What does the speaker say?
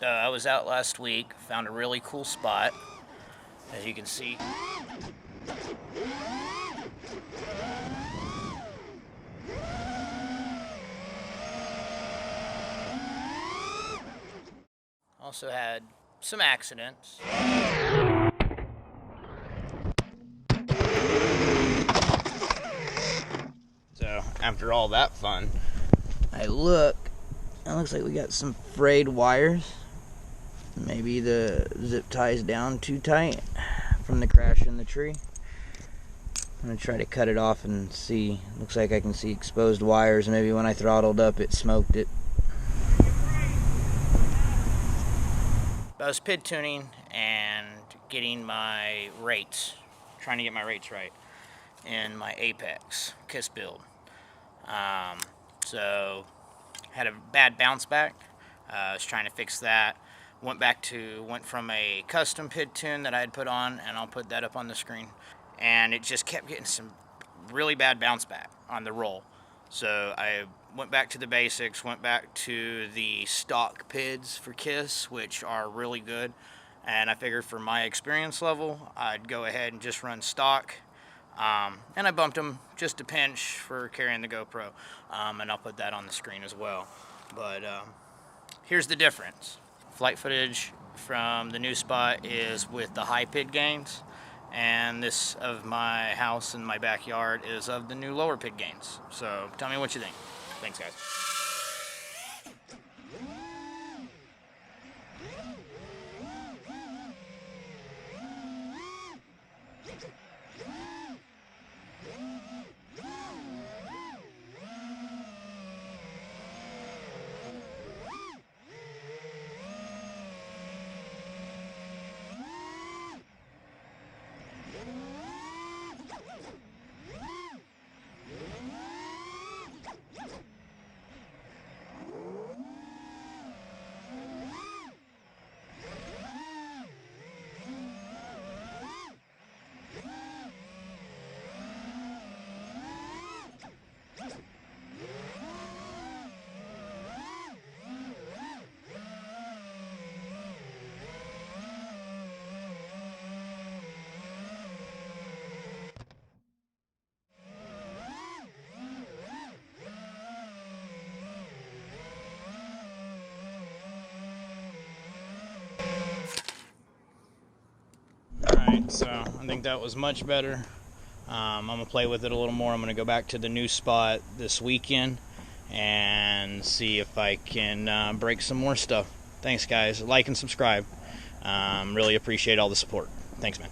So I was out last week, found a really cool spot, as you can see. Also had some accidents. So after all that fun, I look, it looks like we got some frayed wires. Maybe the zip tie's down too tight from the crash in the tree. I'm gonna try to cut it off and see. Looks like I can see exposed wires. Maybe when I throttled up it smoked it. I was PID tuning and getting my rates, trying to get my rates right in my Apex KISS build. So had a bad bounce back. I was trying to fix that. Went from a custom PID tune that I had put on, and I'll put that up on the screen. And it just kept getting some really bad bounce back on the roll. So I went back to the basics, went back to the stock PID'S for KISS, which are really good. And I figured for my experience level, I'd go ahead and just run stock. And I bumped them just a pinch for carrying the GoPro. And I'll put that on the screen as well. But here's the difference. Flight footage from the new spot is with the high PID gains. And this of my house in my backyard is of the new lower PID gains. So tell me what you think. Thanks, guys. Alright, so I think that was much better. I'm going to play with it a little more. I'm going to go back to the new spot this weekend and see if I can break some more stuff. Thanks, guys. Like and subscribe. Really appreciate all the support. Thanks, man.